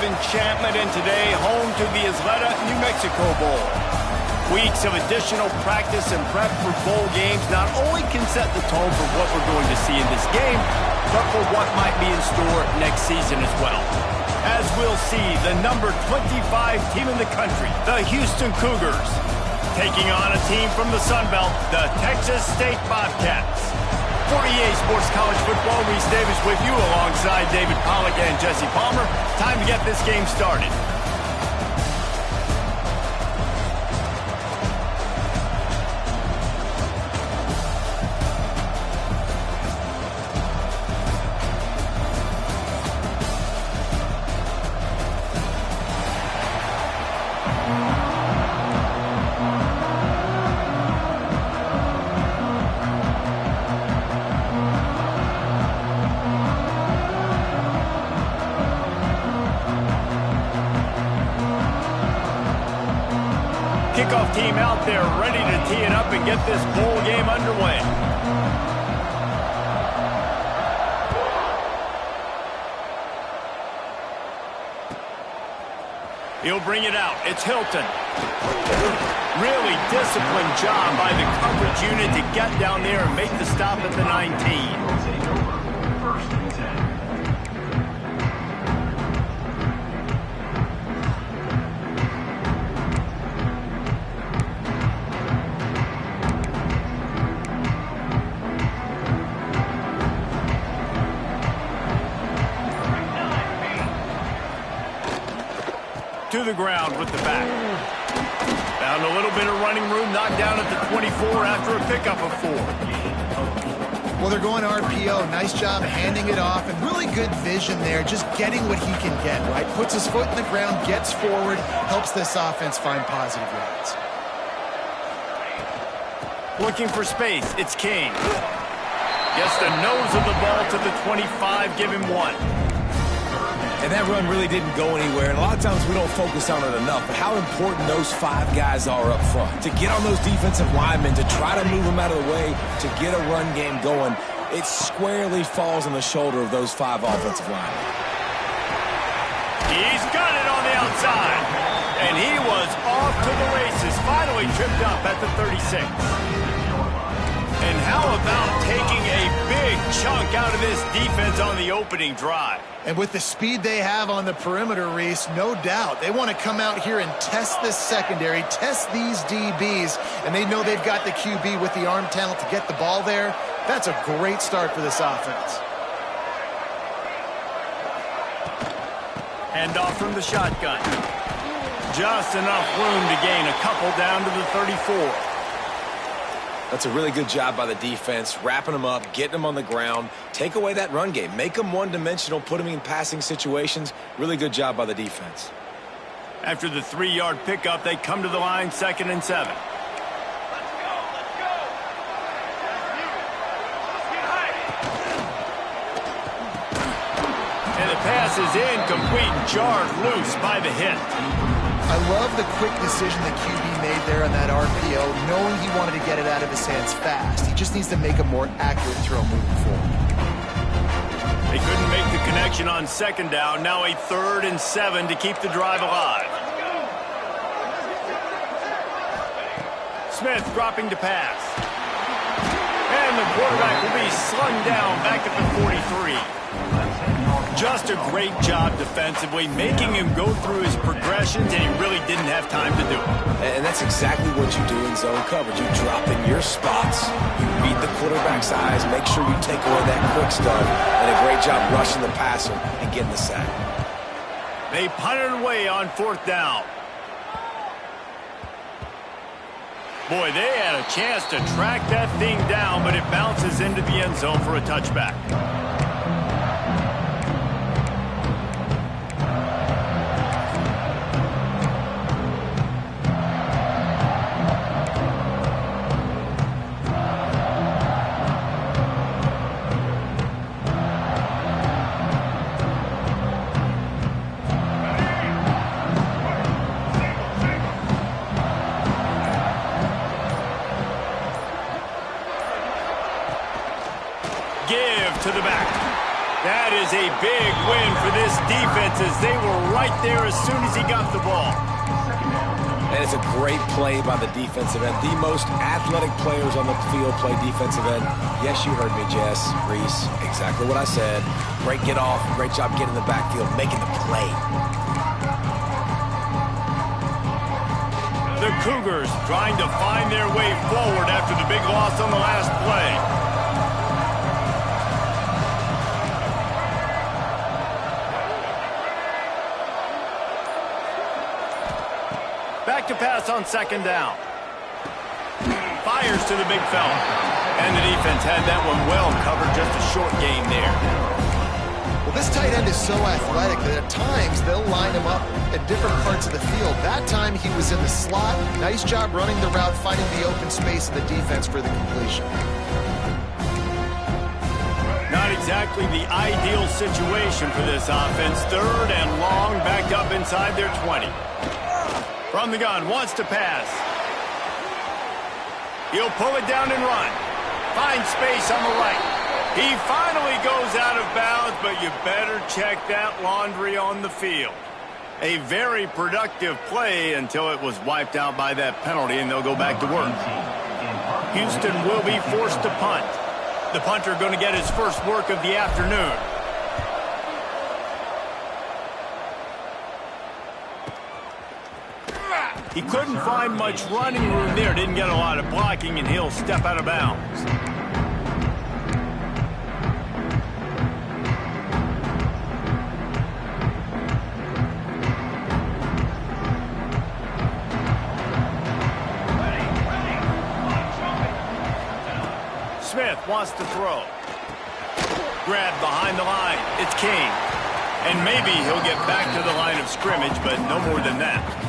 of enchantment in today, home to the Isleta, New Mexico Bowl. Weeks of additional practice and prep for bowl games not only can set the tone for what we're going to see in this game, but for what might be in store next season as well. As we'll see, the number 25 team in the country, the Houston Cougars, taking on a team from the Sun Belt, the Texas State Bobcats. For EA Sports College Football, Reese Davis with you alongside David Pollack and Jesse Palmer. Time to get this game started. Kickoff team out there ready to tee it up and get this bowl game underway. He'll bring it out. It's Hilton. Really disciplined job by the coverage unit to get down there and make the stop at the 19. First and 10. To the ground with the back. Found a little bit of running room, knocked down at the 24 after a pickup of 4. Well, they're going RPO. Nice job handing it off, and really good vision there, just getting what he can get, right? Puts his foot in the ground, gets forward, helps this offense find positive yards. Looking for space, it's King. Gets the nose of the ball to the 25, give him 1. And that run really didn't go anywhere. And a lot of times we don't focus on it enough, but how important those 5 guys are up front. To get on those defensive linemen, to try to move them out of the way, to get a run game going, it squarely falls on the shoulder of those 5 offensive linemen. He's got it on the outside. And he was off to the races, finally tripped up at the 36. And how about taking a big chunk out of this defense on the opening drive? And with the speed they have on the perimeter, Reese, no doubt, they want to come out here and test this secondary, test these DBs, and they know they've got the QB with the arm talent to get the ball there. That's a great start for this offense. Handoff from the shotgun. Just enough room to gain a couple down to the 34. That's a really good job by the defense, wrapping them up, getting them on the ground, take away that run game, make them one-dimensional, put them in passing situations. Really good job by the defense. After the 3-yard pickup, they come to the line, 2nd and 7. And the pass is incomplete, jarred loose by the hit. I love the quick decision the QB made there on that RPO, knowing he wanted to get it out of his hands fast. He just needs to make a more accurate throw moving forward. They couldn't make the connection on 2nd down. Now a 3rd and 7 to keep the drive alive. Smith dropping to pass. And the quarterback will be slung down back at the 43. Just a great job defensively, making him go through his progressions, and he really didn't have time to do it. And that's exactly what you do in zone coverage. You drop in your spots, you read the quarterback's eyes, make sure you take away that quick stuff, and a great job rushing the passer and getting the sack. They punted away on 4th down. Boy, they had a chance to track that thing down, but it bounces into the end zone for a touchback. Give to the back. That That is a big win for this defense as they were right there as soon as he got the ball. And it's a great play by the defensive end. The most athletic players on the field play defensive end. Yes, you heard me, Jess, Reese. Exactly what I said. Great get off. Great job getting in the backfield, making the play. The Cougars trying to find their way forward after the big loss on the last play. Back to pass on second down. Fires to the big fella. And the defense had that one well covered, just a short game there. Well, this tight end is so athletic that at times they'll line him up at different parts of the field. That time he was in the slot. Nice job running the route, finding the open space in the defense for the completion. Not exactly the ideal situation for this offense. Third and long, backed up inside their 20. From the gun, wants to pass. He'll pull it down and run. Finds space on the right. He finally goes out of bounds, but you better check that laundry on the field. A very productive play until it was wiped out by that penalty, and they'll go back to work. Houston will be forced to punt. The punter going to get his first work of the afternoon. He couldn't find much running room there. Didn't get a lot of blocking, and he'll step out of bounds. Smith wants to throw. Grab behind the line. It's King. And maybe he'll get back to the line of scrimmage, but no more than that.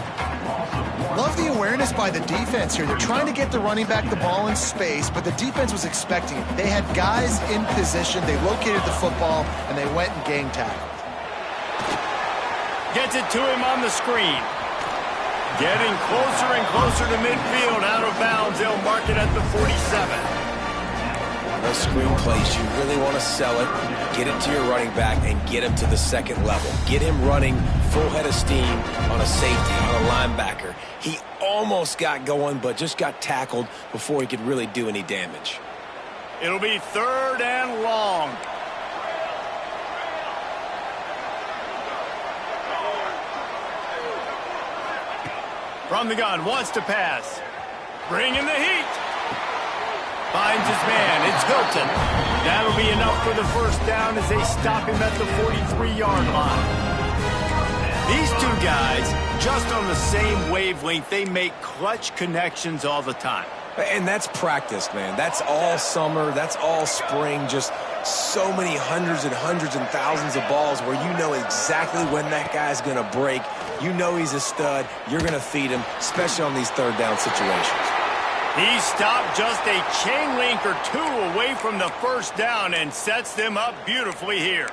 Love the awareness by the defense here. They're trying to get the running back the ball in space, but the defense was expecting it. They had guys in position. They located the football, and they went and gang tackled. Gets it to him on the screen. Getting closer and closer to midfield, out of bounds. They'll mark it at the 47. Those screen plays, you really want to sell it, get it to your running back, and get him to the second level. Get him running full head of steam on a safety, on a linebacker. He almost got going, but just got tackled before he could really do any damage. It'll be third and long. From the gun, wants to pass. Bringing the heat. Finds his man. It's Hilton. That'll be enough for the first down as they stop him at the 43-yard line. These two guys, just on the same wavelength, they make clutch connections all the time. And that's practice, man. That's all summer. That's all spring. Just so many hundreds and thousands of balls where you know exactly when that guy's going to break. You know he's a stud. You're going to feed him, especially on these third down situations. He stopped just a chain link or two away from the first down and sets them up beautifully here.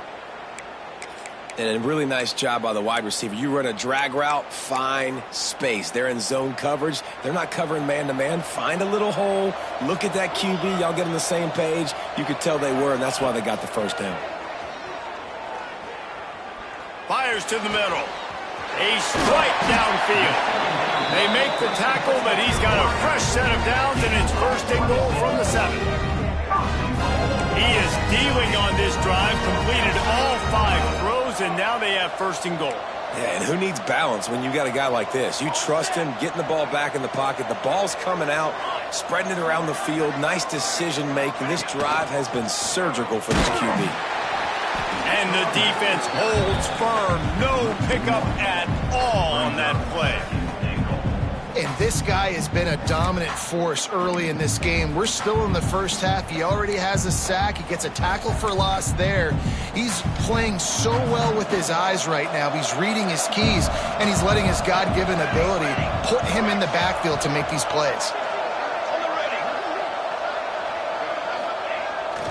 And a really nice job by the wide receiver. You run a drag route, find space. They're in zone coverage. They're not covering man-to-man. Find a little hole. Look at that QB. Y'all get on the same page. You could tell they were, and that's why they got the first down. Fires to the middle. A strike downfield. They make the tackle, but he's got a fresh set of downs, and it's first and goal from the 7. He is dealing on this drive, completed all 5 throws, and now they have first and goal. Yeah, and who needs balance when you got a guy like this? You trust him, getting the ball back in the pocket. The ball's coming out, spreading it around the field. Nice decision-making. This drive has been surgical for this QB. And the defense holds firm. No pickup at all on that play. And this guy has been a dominant force early in this game. We're still in the first half. He already has a sack. He gets a tackle for loss there. He's playing so well with his eyes right now. He's reading his keys, and he's letting his God-given ability put him in the backfield to make these plays.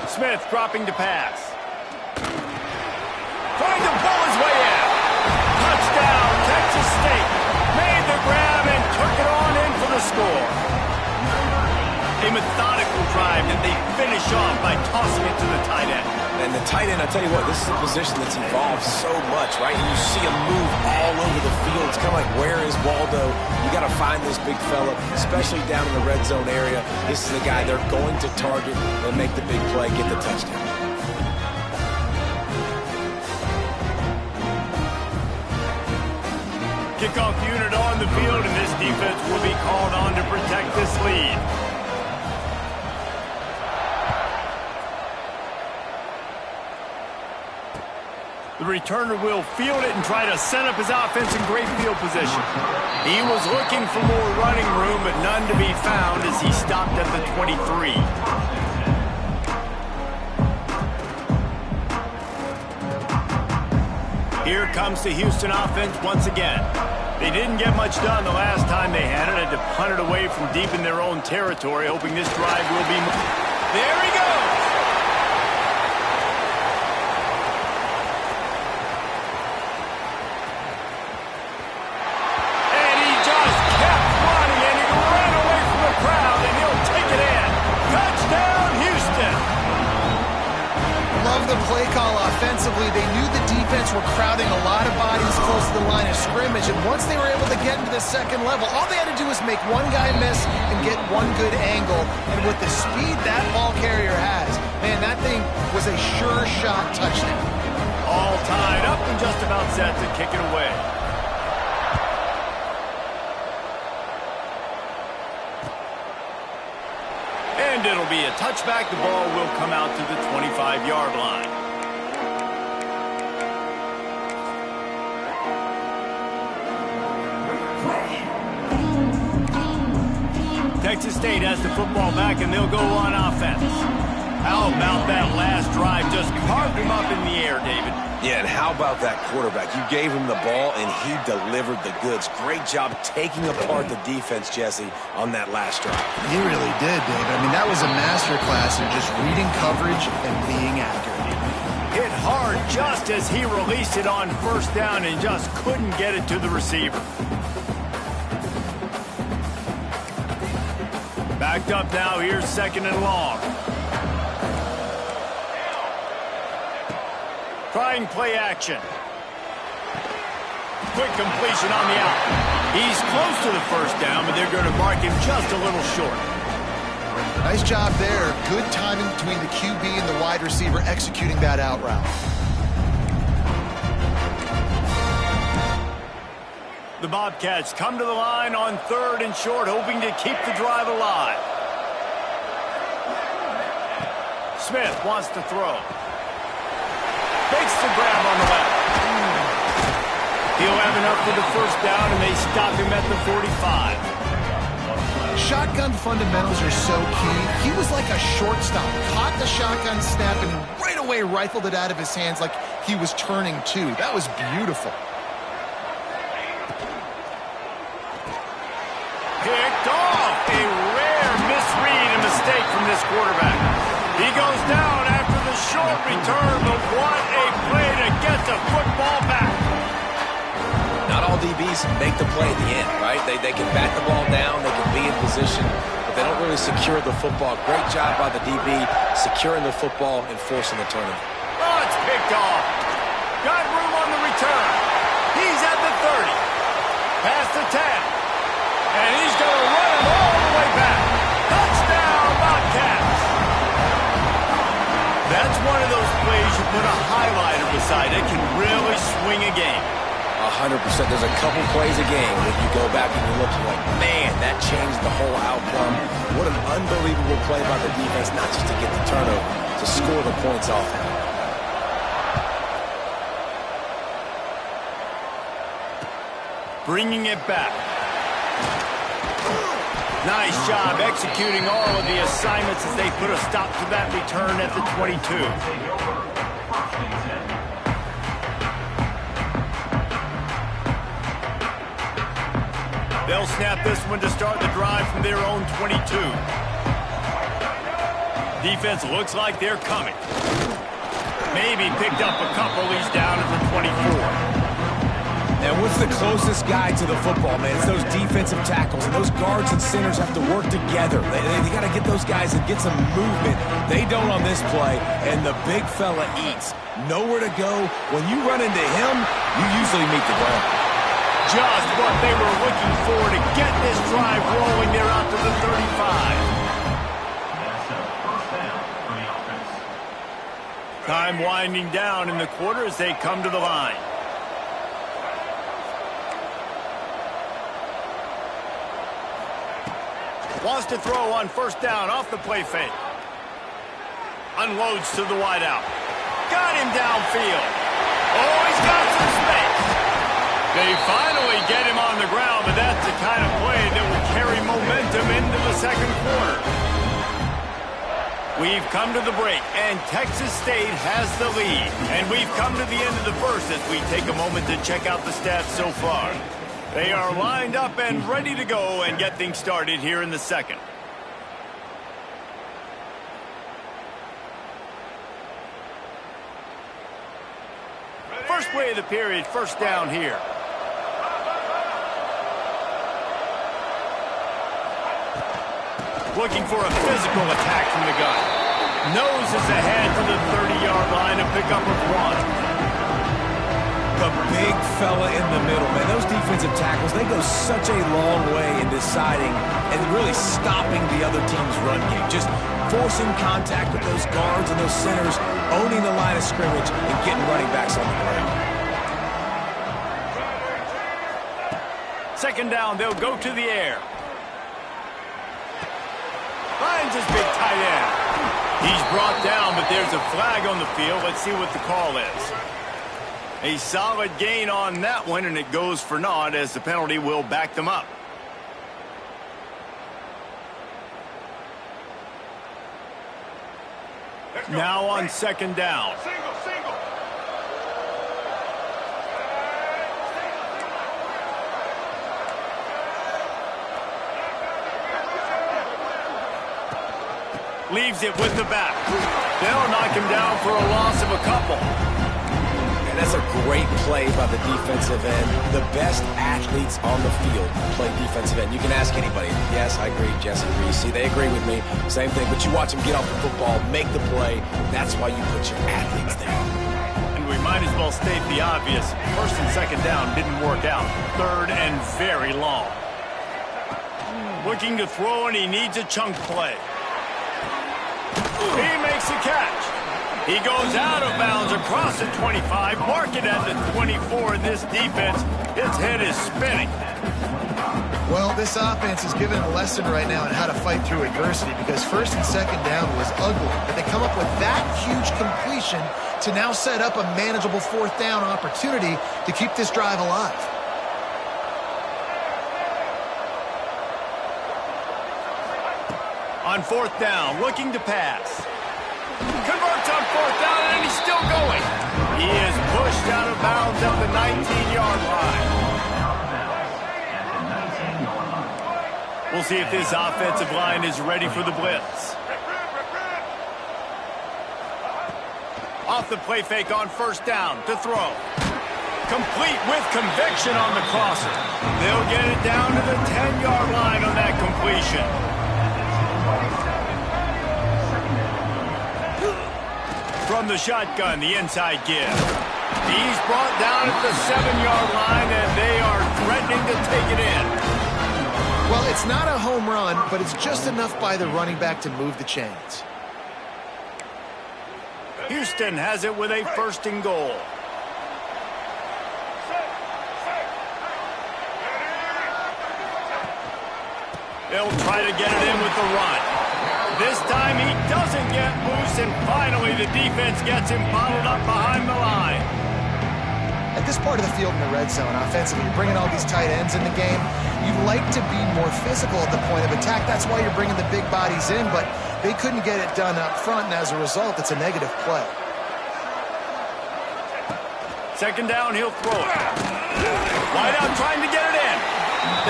Smith dropping to pass. Trying to pull his way in. Touchdown, Texas State. Made the grab and took it on in for the score. A methodical drive that they finish off by tossing it to the tight end. And the tight end, I tell you what, this is a position that's involved so much, right? You see him move all over the field. It's kind of like, where is Waldo? You got to find this big fella, especially down in the red zone area. This is the guy they're going to target and make the big play, get the touchdown. Kickoff unit on the field, and this defense will be called on to protect this lead. The returner will field it and try to set up his offense in great field position. He was looking for more running room, but none to be found as he stopped at the 23. Here comes the Houston offense once again. They didn't get much done the last time they had it. Had to punt it away from deep in their own territory, hoping this drive will be... There he goes! The play call offensively, they knew the defense were crowding a lot of bodies close to the line of scrimmage, and once they were able to get into the second level, all they had to do was make one guy miss and get one good angle, and with the speed that ball carrier has, man, that thing was a sure shot touchdown. All tied up and just about set to kick it away. And it'll be a touchback. The ball will come out to the 25-yard line. Texas State has the football back, and they'll go on offense. How about that last drive? Just carved him up in the air, David. Yeah, and how about that quarterback? You gave him the ball, and he delivered the goods. Great job taking apart the defense, Jesse, on that last drive. He really did, David. I mean, that was a masterclass in just reading coverage and being accurate. Hit hard just as he released it on first down and just couldn't get it to the receiver. Backed up now. Here's second and long. Trying play action. Quick completion on the out. He's close to the first down, but they're going to mark him just a little short. Nice job there. Good timing between the QB and the wide receiver executing that out route. The Bobcats come to the line on third and short, hoping to keep the drive alive. Smith wants to throw. Makes the grab on the left. He'll have enough for the first down, and they stop him at the 45. Shotgun fundamentals are so key. He was like a shortstop. Caught the shotgun snap and right away rifled it out of his hands like he was turning two. That was beautiful. Picked off. A rare misread and mistake from this quarterback. He goes down after the short return, but what a play to get the football back. Not all DBs make the play at the end, right? They can bat the ball down, they can be in position, but they don't really secure the football. Great job by the DB securing the football and forcing the turnover. Oh, it's picked off. Got room on the return. He's at the 30. Past the 10. And he's going to run him all the way back. Touchdown, Bobcats. That's one of those plays you put a highlighter beside it, can really swing a game. 100%. There's a couple plays a game that you go back and you look and you're like, man, that changed the whole outcome. What an unbelievable play by the defense, not just to get the turnover, to score the points off. Bringing it back. Nice job executing all of the assignments as they put a stop to that return at the 22. They'll snap this one to start the drive from their own 22. Defense looks like they're coming. Maybe picked up a couple. He's down at the 24. And what's the closest guy to the football, man? It's those defensive tackles, and those guards and centers have to work together. They got to get those guys and get some movement. They don't on this play, and the big fella eats. Nowhere to go. When you run into him, you usually meet the ground. Just what they were looking for to get this drive rolling there out to the 35. Time winding down in the quarter as they come to the line. Wants to throw on first down off the play fake. Unloads to the wideout. Got him downfield. Oh, he's got some space. They finally get him on the ground, but that's the kind of play that will carry momentum into the second quarter. We've come to the break, and Texas State has the lead. And we've come to the end of the first as we take a moment to check out the stats so far. They are lined up and ready to go and get things started here in the second. First play of the period, first down here. Looking for a physical attack from the gun. Noses ahead to the 30-yard line to pick up a one. The big fella in the middle, man. Those defensive tackles, they go such a long way in deciding and really stopping the other team's run game. Just forcing contact with those guards and those centers, owning the line of scrimmage, and getting running backs on the ground. Second down, they'll go to the air. Finds his big tight end. He's brought down, but there's a flag on the field. Let's see what the call is. A solid gain on that one, and it goes for naught as the penalty will back them up. Now on second down. Leaves it with the back. They'll knock him down for a loss of a couple. That's a great play by the defensive end. The best athletes on the field play defensive end. You can ask anybody. Yes, I agree. Jess agrees. See, they agree with me. Same thing. But you watch them get off the football, make the play. That's why you put your athletes there. And we might as well state the obvious. First and second down didn't work out. Third and very long. Looking to throw, and he needs a chunk play. He makes the catch. He goes out of bounds across the 25, mark it at the 24. This defense, its head is spinning. Well, this offense is given a lesson right now on how to fight through adversity because first and second down was ugly, but they come up with that huge completion to now set up a manageable fourth down opportunity to keep this drive alive. On fourth down, looking to pass. Converts on fourth down, and he's still going. He is pushed out of bounds at the 19-yard line. We'll see if this offensive line is ready for the blitz. Off the play fake on first down to throw. Complete with conviction on the crosser. They'll get it down to the 10-yard line on that completion. From the shotgun, the inside give. He's brought down at the 7-yard line, and they are threatening to take it in. Well, it's not a home run, but it's just enough by the running back to move the chains. Houston has it with a first and goal. They'll try to get it in with the run. This time he doesn't get loose, and finally the defense gets him bottled up behind the line. At this part of the field in the red zone, offensively, you're bringing all these tight ends in the game. You'd like to be more physical at the point of attack. That's why you're bringing the big bodies in, but they couldn't get it done up front, and as a result, it's a negative play. Second down, he'll throw it. Wide out trying to get it in.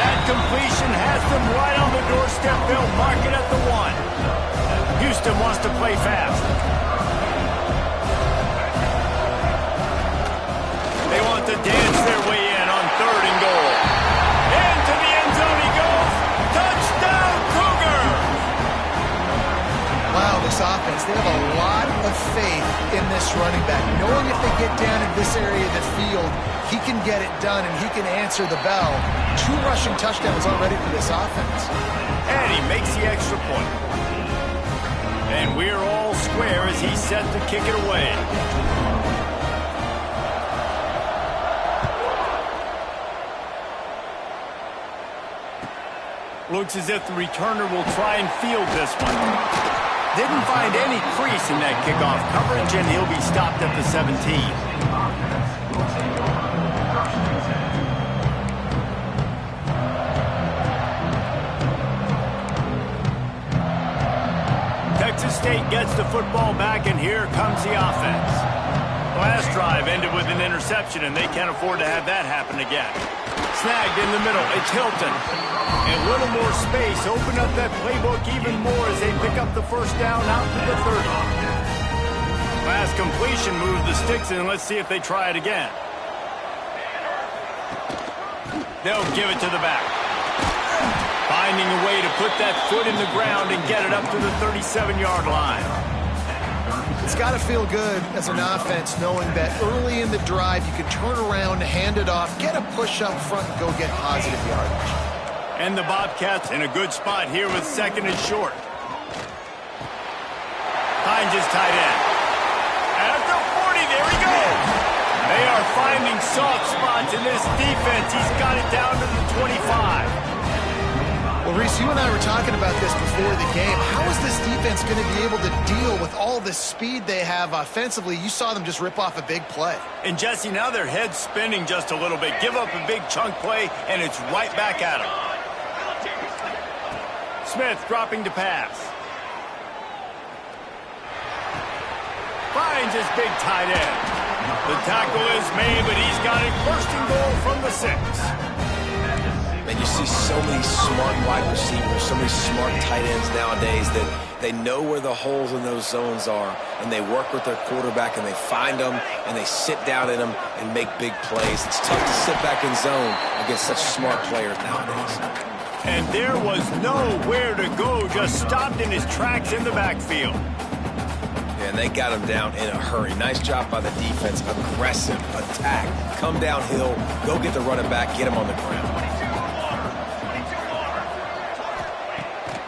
That completion has them right on the doorstep. They'll mark it at the 1. Houston wants to play fast. They want to dance their way in on offense, they have a lot of faith in this running back, knowing if they get down in this area of the field, he can get it done and he can answer the bell. 2 rushing touchdowns already for this offense. And he makes the extra point. And we're all square as he's set to kick it away. Looks as if the returner will try and field this one. Didn't find any crease in that kickoff coverage, and he'll be stopped at the 17. Texas State gets the football back, and here comes the offense. Last drive ended with an interception, and they can't afford to have that happen again. Snagged in the middle. It's Hilton. And a little more space. Open up that playbook even more as they pick up the first down out to the 30. Last completion moves the sticks in. Let's see if they try it again. They'll give it to the back. Finding a way to put that foot in the ground and get it up to the 37-yard line. It's got to feel good as an offense knowing that early in the drive you can turn around, hand it off, get a push up front, and go get positive yardage. And the Bobcats in a good spot here with 2nd and short. Finds his tight end. At the 40, there he goes. They are finding soft spots in this defense. He's got it down to the 25. Well, Reese, you and I were talking about this before the game. How is this defense going to be able to deal with all the speed they have offensively? You saw them just rip off a big play. And, Jesse, now their head's spinning just a little bit. Give up a big chunk play, and it's right back at them. Smith dropping to pass. Finds his big tight end. The tackle is made, but he's got it 1st and goal from the 6. And you see so many smart wide receivers, so many smart tight ends nowadays that they know where the holes in those zones are, and they work with their quarterback, and they find them, and they sit down in them and make big plays. It's tough to sit back in zone against such smart players nowadays. And there was nowhere to go, just stopped in his tracks in the backfield. Yeah, and they got him down in a hurry. Nice job by the defense. Aggressive attack. Come downhill, go get the running back, get him on the ground.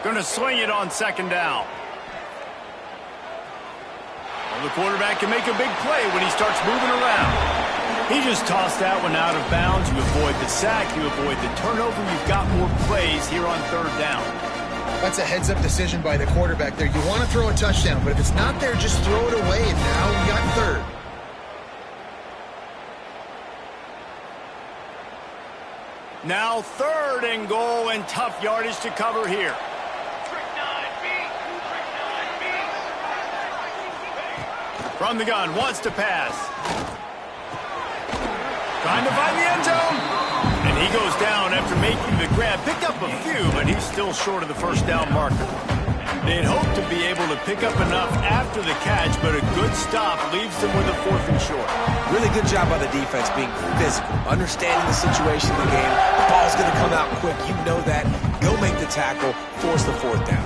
Going to swing it on 2nd down. Well, the quarterback can make a big play when he starts moving around. He just tossed that one out of bounds. You avoid the sack, you avoid the turnover. You've got more plays here on 3rd down. That's a heads-up decision by the quarterback there. You want to throw a touchdown, but if it's not there, just throw it away, and now you got 3rd. Now 3rd and goal, and tough yardage to cover here. From the gun, wants to pass. Trying to find the end zone. And he goes down after making the grab. Picked up a few, but he's still short of the 1st down marker. They'd hoped to be able to pick up enough after the catch, but a good stop leaves them with a 4th and short. Really good job by the defense being physical, understanding the situation of the game. The ball's going to come out quick. You know that. Go make the tackle, force the 4th down.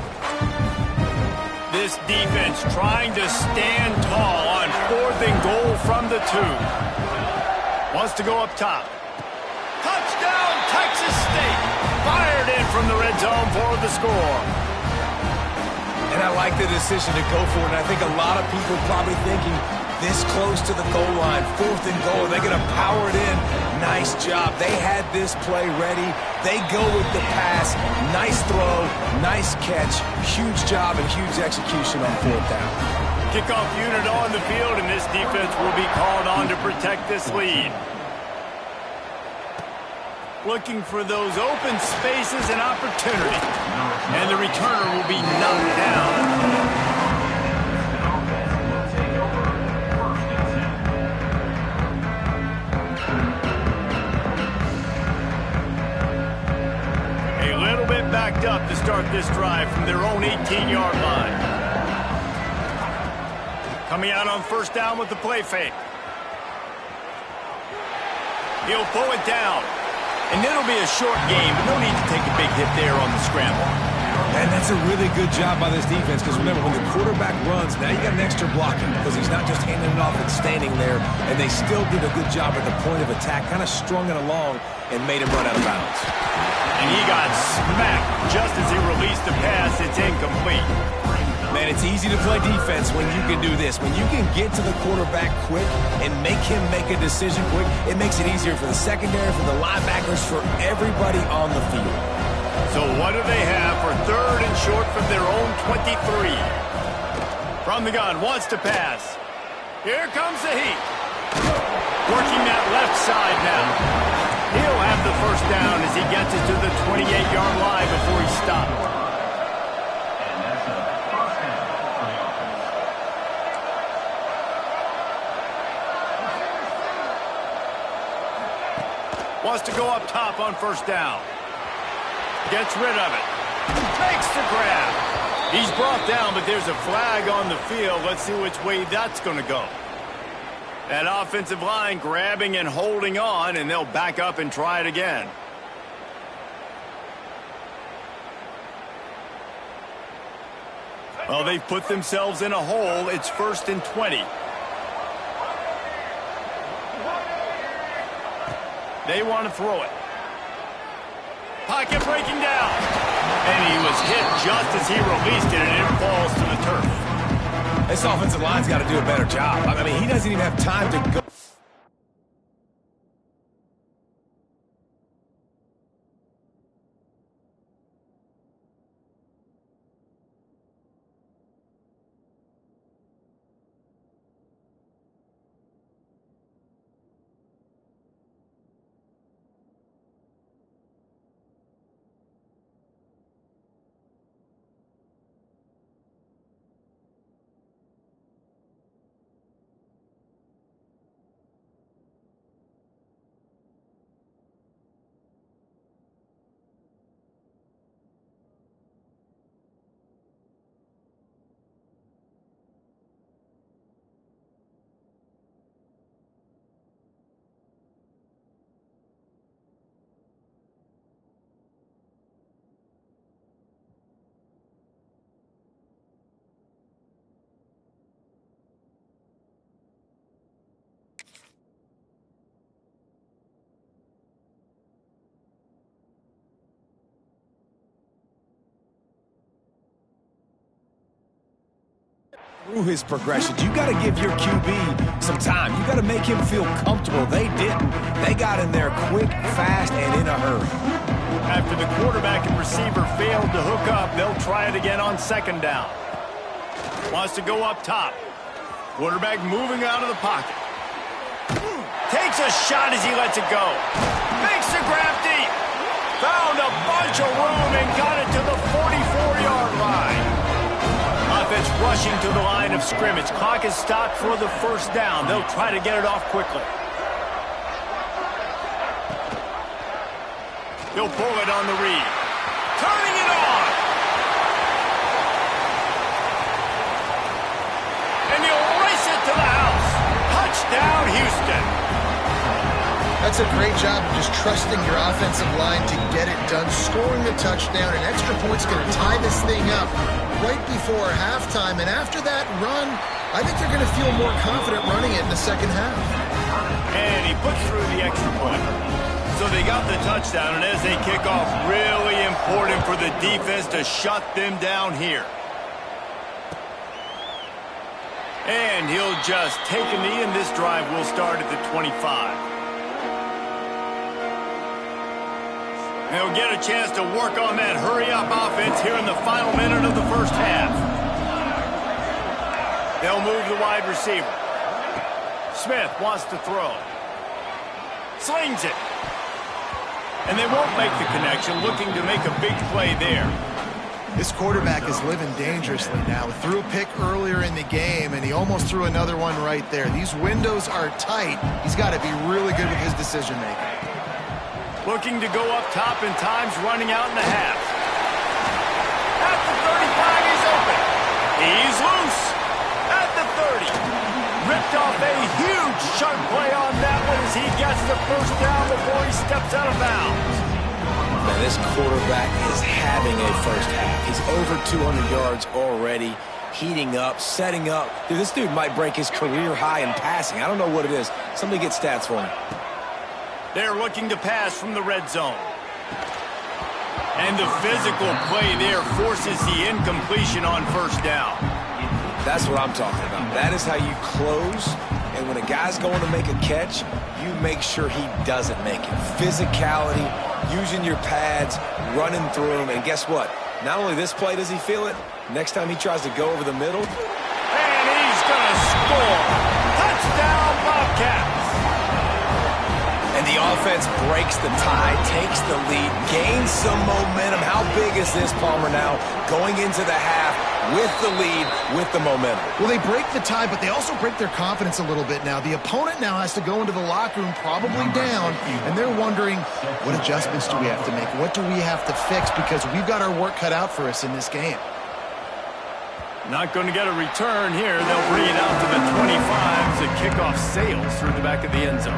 This defense trying to stand tall on 4th and goal from the 2. Wants to go up top. Touchdown, Texas State. Fired in from the red zone for the score. And I like the decision to go for it. And I think a lot of people probably thinking this close to the goal line, 4th and goal. They're going to power it in. Nice job. They had this play ready. They go with the pass. Nice throw, nice catch. Huge job and huge execution on 4th down. Kickoff unit on the field, and this defense will be called on to protect this lead. Looking for those open spaces and opportunity. And the returner will be knocked down. Backed up to start this drive from their own 18-yard line. Coming out on 1st down with the play fake. He'll pull it down. And it'll be a short game, but no need to take a big hit there on the scramble. And that's That's a really good job by this defense because, remember, when the quarterback runs, now you got an extra blocker because he's not just handing it off and standing there, and they still did a good job at the point of attack, kind of strung it along and made him run out of bounds. And he got smacked just as he released the pass. It's incomplete. Man, it's easy to play defense when you can do this. When you can get to the quarterback quick and make him make a decision quick, it makes it easier for the secondary, for the linebackers, for everybody on the field. So what do they have for third and short from their own 23? From the gun, wants to pass. Here comes the heat. Working that left side now. He'll have the first down as he gets it to the 28-yard line before he stops. Wants to go up top on first down. Gets rid of it. Makes the grab. He's brought down, but there's a flag on the field. Let's see which way that's going to go. That offensive line grabbing and holding on, and they'll back up and try it again. Well, they've put themselves in a hole. It's 1st and 20. They want to throw it. Pocket breaking down. And he was hit just as he released it, and it falls to the turf. This offensive line's got to do a better job. I mean, he doesn't even have time to go. Through his progressions, you got to give your QB some time. You got to make him feel comfortable. They didn't. They got in there quick, fast, and in a hurry. After the quarterback and receiver failed to hook up, they'll try it again on second down. Wants to go up top. Quarterback moving out of the pocket. Takes a shot as he lets it go. Makes the grab deep. Found a bunch of room and got it to the 44-yard line. Offense rushing to the line of scrimmage. Clock is stopped for the first down. They'll try to get it off quickly. He'll pull it on the read. Turning it on. And he'll race it to the house. Touchdown, Houston. That's a great job of just trusting your offensive line to get it done. Scoring the touchdown. An extra point's going to tie this thing up right before halftime. And after that run, I think they're going to feel more confident running it in the second half. And he puts through the extra point. So they got the touchdown, and as they kick off, really important for the defense to shut them down here. And he'll just take a knee, and this drive will start at the 25. They'll get a chance to work on that hurry-up offense here in the final minute of the first half. They'll move the wide receiver. Smith wants to throw. Slings it. And they won't make the connection, looking to make a big play there. This quarterback is living dangerously now. Threw a pick earlier in the game, and he almost threw another one right there. These windows are tight. He's got to be really good with his decision-making. Looking to go up top, and time's running out in the half. At the 35, he's open. He's loose. At the 30. Ripped off a huge chunk play on that one as he gets the first down before he steps out of bounds. Man, this quarterback is having a first half. He's over 200 yards already, heating up, setting up. Dude, this dude might break his career high in passing. I don't know what it is. Somebody get stats for him. They're looking to pass from the red zone. And the physical play there forces the incompletion on first down. That's what I'm talking about. That is how you close. And when a guy's going to make a catch, you make sure he doesn't make it. Physicality, using your pads, running through them. And guess what? Not only this play does he feel it, next time he tries to go over the middle. And he's going to score. Touchdown, Bobcats. And the offense breaks the tie, takes the lead, gains some momentum. How big is this, Palmer, now going into the half with the lead, with the momentum? Well, they break the tie, but they also break their confidence a little bit now. The opponent now has to go into the locker room probably down, and they're wondering, what adjustments do we have to make? What do we have to fix? Because we've got our work cut out for us in this game. Not going to get a return here. They'll bring it out to the 25 as the kickoff sails through the back of the end zone.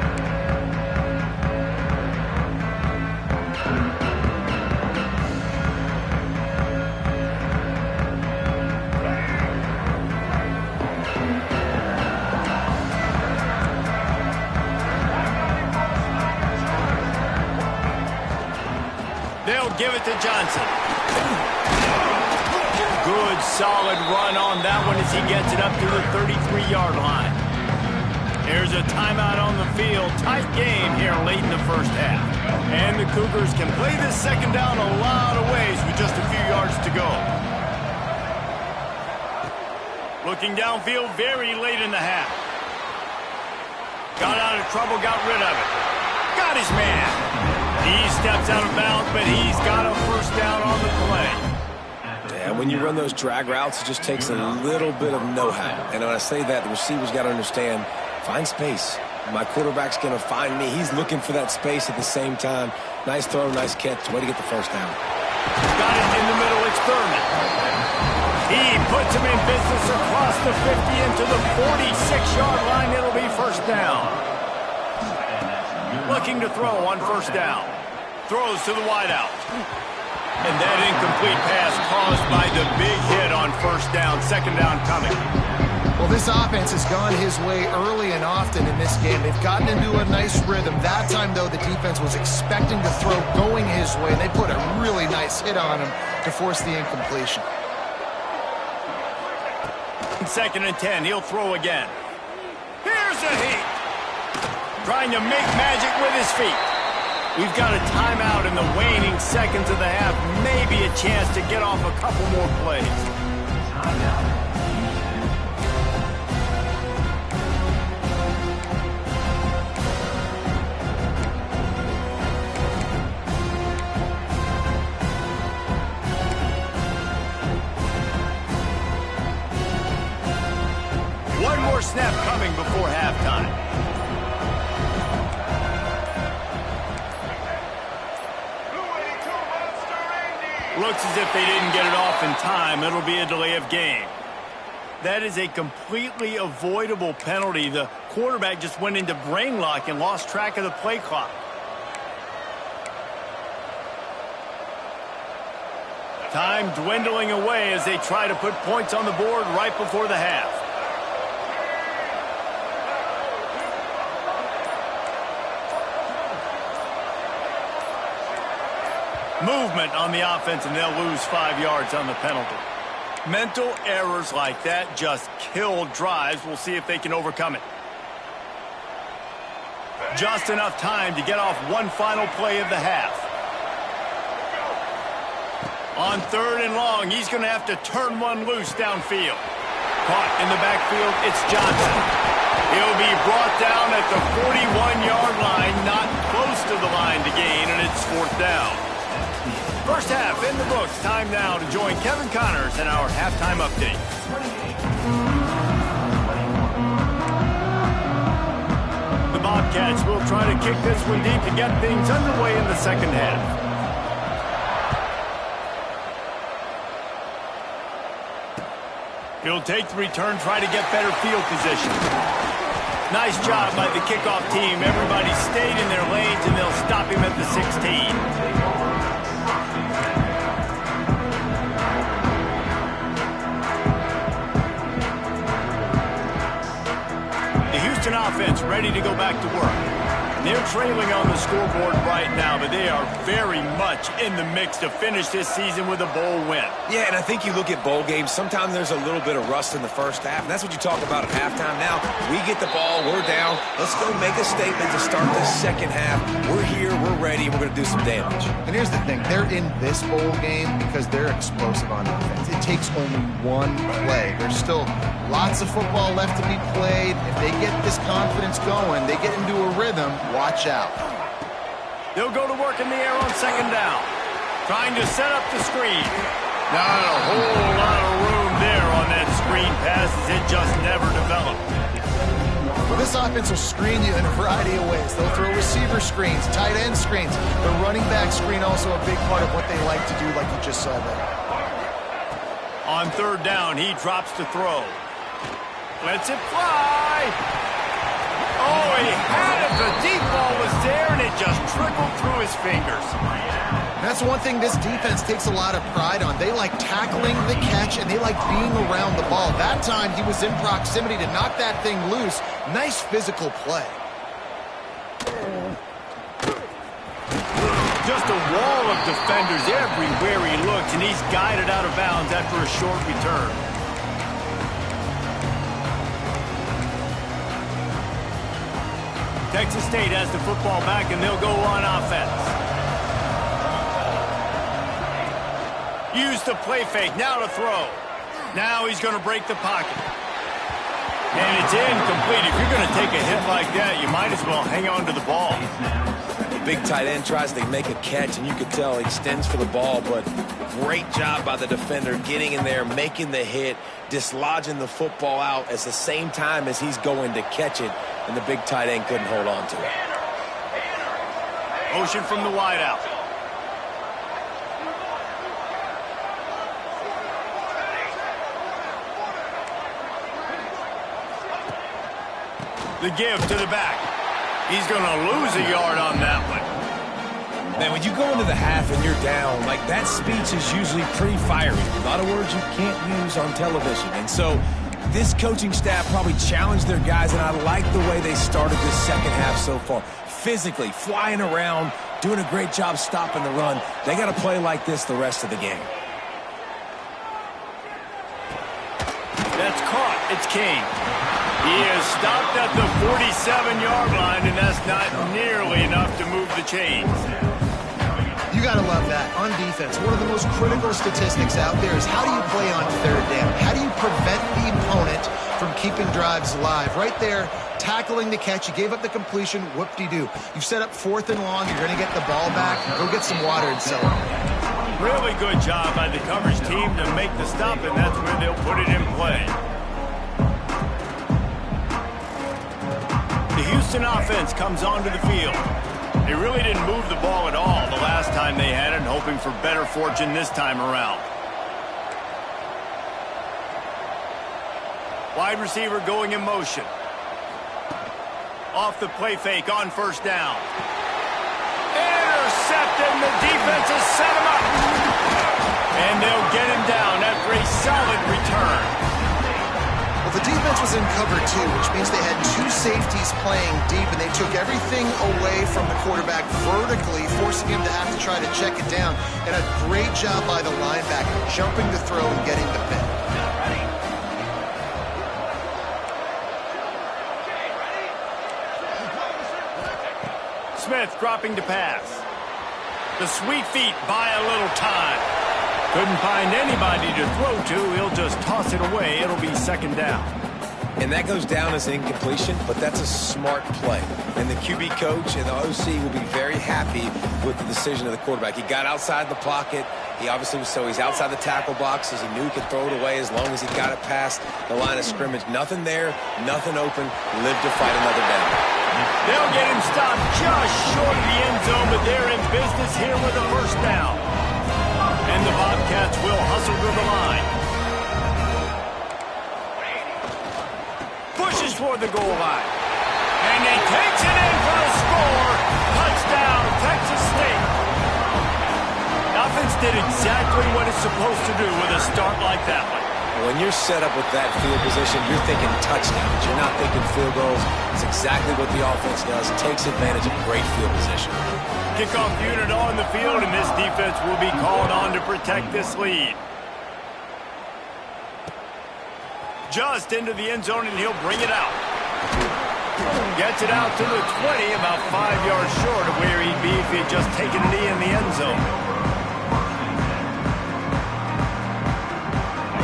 They'll give it to Johnson. Good, solid run on that one as he gets it up to the 33-yard line. There's a timeout on the field. Tight game here late in the first half. And the Cougars can play this second down a lot of ways with just a few yards to go. Looking downfield very late in the half. Got out of trouble, got rid of it. Got his man. He steps out of bounds, but he's got a first down on the play. And when you run those drag routes, it just takes a little bit of know-how. And when I say that, the receiver's got to understand, find space. My quarterback's going to find me. He's looking for that space at the same time. Nice throw, nice catch. Way to get the first down. Got it in the middle, it's Thurman. He puts him in business across the 50 into the 46-yard line. It'll be first down. Looking to throw on first down. Throws to the wideout. And that incomplete pass caused by the big hit on first down. Second down coming. Well, this offense has gone his way early and often in this game. They've gotten into a nice rhythm. That time, though, the defense was expecting to throw going his way. They put a really nice hit on him to force the incompletion. Second and 10. He'll throw again. Here's a heat. Trying to make magic with his feet. We've got a timeout in the waning seconds of the half. Maybe a chance to get off a couple more plays. One more snap coming before halftime. Looks as if they didn't get it off in time. It'll be a delay of game. That is a completely avoidable penalty. The quarterback just went into brain lock and lost track of the play clock. Time dwindling away as they try to put points on the board right before the half. Movement on the offense, and they'll lose 5 yards on the penalty. Mental errors like that just kill drives. We'll see if they can overcome it. Just enough time to get off one final play of the half. On third and long, he's going to have to turn one loose downfield. Caught in the backfield, it's Johnson. He'll be brought down at the 41-yard line, not close to the line to gain, and it's fourth down. First half in the books. Time now to join Kevin Connors in our halftime update. The Bobcats will try to kick this one deep to get things underway in the second half. He'll take the return, try to get better field position. Nice job by the kickoff team. Everybody stayed in their lanes, and they'll stop him at the 16. offense ready to go back to work. They're trailing on the scoreboard right now, but they are very much in the mix to finish this season with a bowl win. Yeah, and I think you look at bowl games, sometimes there's a little bit of rust in the first half, and that's what you talk about at halftime. Now, we get the ball, we're down. Let's go make a statement to start the second half. We're here, we're ready, we're going to do some damage. And here's the thing. They're in this bowl game because they're explosive on offense. It takes only one play. There's still lots of football left to be played. If they get this confidence going, they get into a rhythm, watch out. They'll go to work in the air on second down. Trying to set up the screen. Not a whole lot of room there on that screen pass as it just never developed. Well, this offense will screen you in a variety of ways. They'll throw receiver screens, tight end screens. The running back screen also a big part of what they like to do, like you just saw there. On third down, he drops to throw. Lets it fly. Oh, he had it. The deep ball was there, and it just trickled through his fingers. That's one thing this defense takes a lot of pride on. They like tackling the catch, and they like being around the ball. That time, he was in proximity to knock that thing loose. Nice physical play. Just a wall of defenders everywhere he looks, and he's guided out of bounds after a short return. Texas State has the football back, and they'll go on offense. Use the play fake. Now to throw. Now he's going to break the pocket. And it's incomplete. If you're going to take a hit like that, you might as well hang on to the ball. The big tight end tries to make a catch, and you could tell he extends for the ball, but great job by the defender getting in there, making the hit, dislodging the football out at the same time as he's going to catch it, and the big tight end couldn't hold on to it. Motion from the wideout. The give to the back. He's going to lose a yard on that one. Man, when you go into the half and you're down, like that speech is usually pretty fiery. A lot of words you can't use on television. And so this coaching staff probably challenged their guys, and I like the way they started this second half so far. Physically, flying around, doing a great job stopping the run. They got to play like this the rest of the game. That's caught. It's King. He is stopped at the 47-yard line, and that's not nearly enough to move the chains. You got to love that. On defense, one of the most critical statistics out there is how do you play on third down? How do you prevent the opponent from keeping drives alive? Right there, tackling the catch. You gave up the completion. Whoop-de-doo. You set up fourth and long. You're going to get the ball back. Go get some water and celebrate. Really good job by the coverage team to make the stop, and that's where they'll put it in play. The Houston offense comes onto the field. They really didn't move the ball at all the last time they had it, hoping for better fortune this time around. Wide receiver going in motion. Off the play fake on first down. Intercepted, and the defense has set him up. And they'll get him down after a solid return. Well, the defense was in cover two, which means they had two safeties playing deep, and they took everything away from the quarterback vertically, forcing him to have to try to check it down. And a great job by the linebacker, jumping the throw and getting the pick. Smith dropping to pass. The sweet feet buy a little time. Couldn't find anybody to throw to. He'll just toss it away. It'll be second down. And that goes down as an incompletion, but that's a smart play. And the QB coach and the OC will be very happy with the decision of the quarterback. He got outside the pocket. He obviously was, so he's outside the tackle boxes. He knew he could throw it away as long as he got it past the line of scrimmage. Nothing there, nothing open. Live to fight another down. They'll get him stopped just short of the end zone, but they're in business here with a first down. And the Bobcats will hustle to the line. Pushes toward the goal line. And he takes it in for the score. Touchdown, Texas State. The offense did exactly what it's supposed to do with a start like that one. When you're set up with that field position, you're thinking touchdowns. You're not thinking field goals. It's exactly what the offense does. It takes advantage of great field position. Kickoff unit on the field, and this defense will be called on to protect this lead. Just into the end zone, and he'll bring it out. Gets it out to the 20, about 5 yards short of where he'd be if he had just taken a knee in the end zone.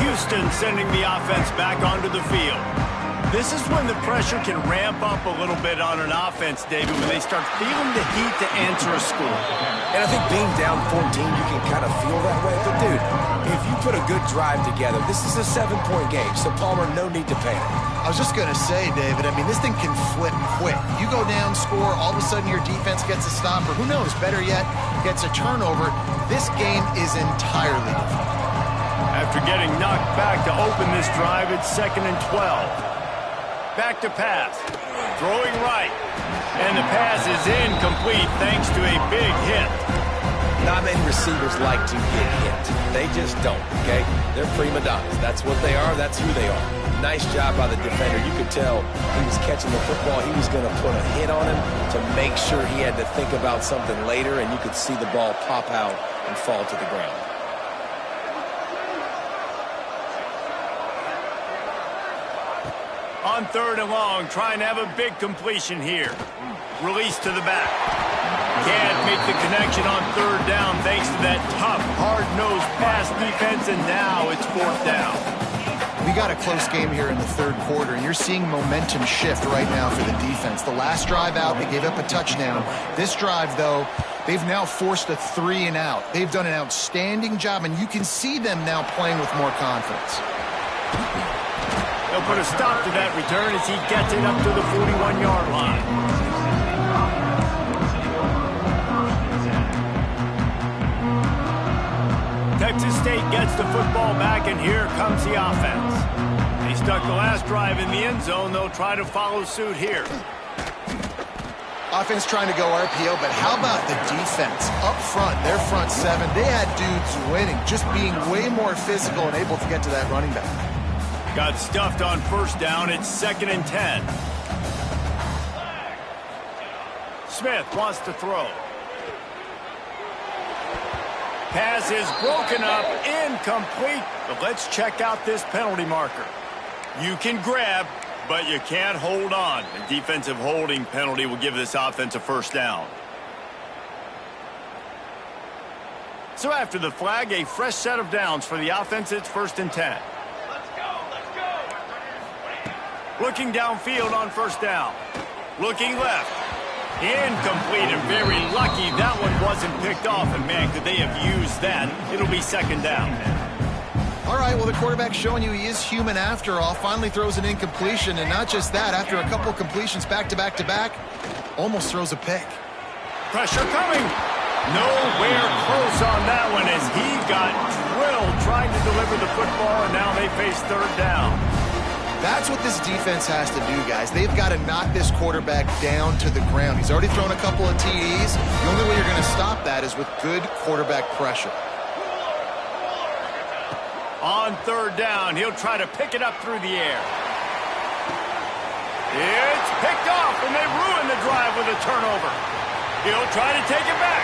Houston sending the offense back onto the field. This is when the pressure can ramp up a little bit on an offense, David, when they start feeling the heat to answer a score. And I think being down 14, you can kind of feel that way. But, dude, if you put a good drive together, this is a 7-point game. So, Palmer, no need to panic. I was just going to say, David, I mean, this thing can flip quick. You go down, score, all of a sudden your defense gets a stop, or who knows, better yet, gets a turnover. This game is entirely different. After getting knocked back to open this drive, it's 2nd and 12. Back to pass. Throwing right. And the pass is incomplete thanks to a big hit. Not many receivers like to get hit. They just don't, okay? They're prima donnas. That's what they are. That's who they are. Nice job by the defender. You could tell he was catching the football. He was going to put a hit on him to make sure he had to think about something later, and you could see the ball pop out and fall to the ground. On 3rd and long, trying to have a big completion here. Release to the back. Can't make the connection on 3rd down thanks to that tough, hard-nosed pass defense, and now it's 4th down. We got a close game here in the 3rd quarter, and you're seeing momentum shift right now for the defense. The last drive out, they gave up a touchdown. This drive, though, they've now forced a 3 and out. They've done an outstanding job, and you can see them now playing with more confidence. They'll put a stop to that return as he gets it up to the 41-yard line. Texas State gets the football back, and here comes the offense. They stuck the last drive in the end zone. They'll try to follow suit here. Offense trying to go RPO, but how about the defense? Up front, their front 7, they had dudes winning, just being way more physical and able to get to that running back. Got stuffed on 1st down. It's 2nd and 10. Smith wants to throw. Pass is broken up, incomplete. But let's check out this penalty marker. You can grab, but you can't hold on. A defensive holding penalty will give this offense a 1st down. So after the flag, a fresh set of downs for the offense. It's 1st and 10. Looking downfield on 1st down. Looking left. Incomplete, and very lucky that one wasn't picked off. And, man, could they have used that? It'll be 2nd down. All right, well, the quarterback's showing you he is human after all. Finally throws an incompletion, and not just that, after a couple completions back-to-back-to-back, almost throws a pick. Pressure coming. Nowhere close on that one as he got drilled trying to deliver the football, and now they face 3rd down. That's what this defense has to do, guys. They've got to knock this quarterback down to the ground. He's already thrown a couple of TDs. The only way you're going to stop that is with good quarterback pressure. On 3rd down, he'll try to pick it up through the air. It's picked off, and they ruin the drive with a turnover. He'll try to take it back.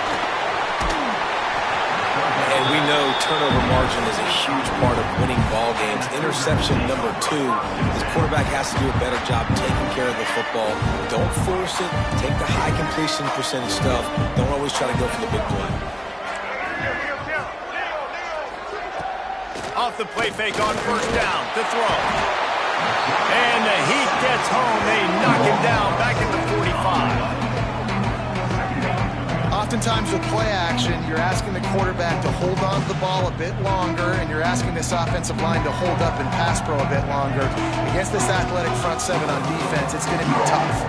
And we know turnover margin is a huge part of winning ball games. Interception number 2. This quarterback has to do a better job taking care of the football. Don't force it. Take the high completion percentage stuff. Don't always try to go for the big play. Off the play fake on 1st down to throw. And the heat gets home. They knock him down back at the 45. Oftentimes with play action, you're asking the quarterback to hold on to the ball a bit longer, and you're asking this offensive line to hold up and pass pro a bit longer. Against this athletic front 7 on defense, it's going to be tough.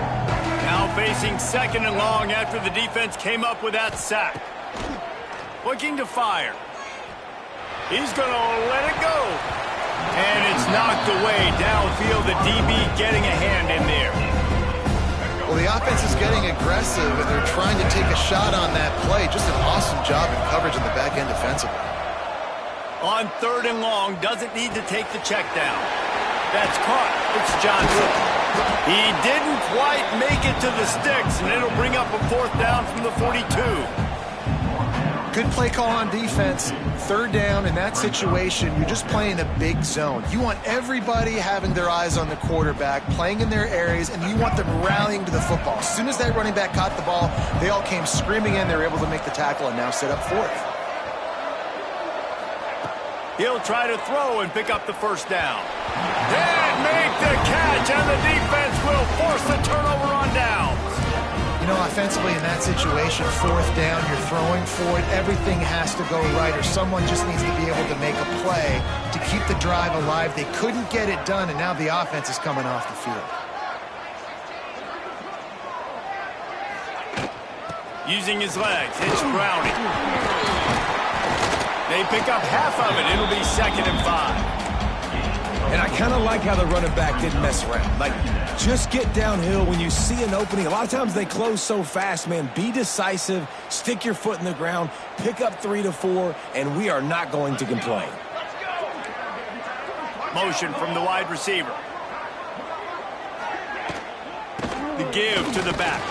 Now facing 2nd and long after the defense came up with that sack. Looking to fire. He's going to let it go. And it's knocked away downfield. The DB getting a hand in there. Well, the offense is getting aggressive, and they're trying to take a shot on that play. Just an awesome job in coverage in the back end defensively. On 3rd and long, doesn't need to take the check down. That's caught. It's Johnson. He didn't quite make it to the sticks, and it'll bring up a 4th down from the 42. Good play call on defense. 3rd down in that situation, you're just playing a big zone. You want everybody having their eyes on the quarterback, playing in their areas, and you want them rallying to the football. As soon as that running back caught the ball, they all came screaming in. They were able to make the tackle and now set up 4th. He'll try to throw and pick up the 1st down. And make the catch, and the defense will force the turnover on downs. You know, offensively in that situation, 4th down, you're throwing for it. Everything has to go right, or someone just needs to be able to make a play to keep the drive alive. They couldn't get it done, and now the offense is coming off the field. Using his legs, it's Browning. They pick up half of it. It'll be 2nd and 5. And I kind of like how the running back didn't mess around. Like, just get downhill when you see an opening. A lot of times they close so fast, man. Be decisive, stick your foot in the ground, pick up 3 to 4, and we are not going to complain. Motion from the wide receiver. The give to the back.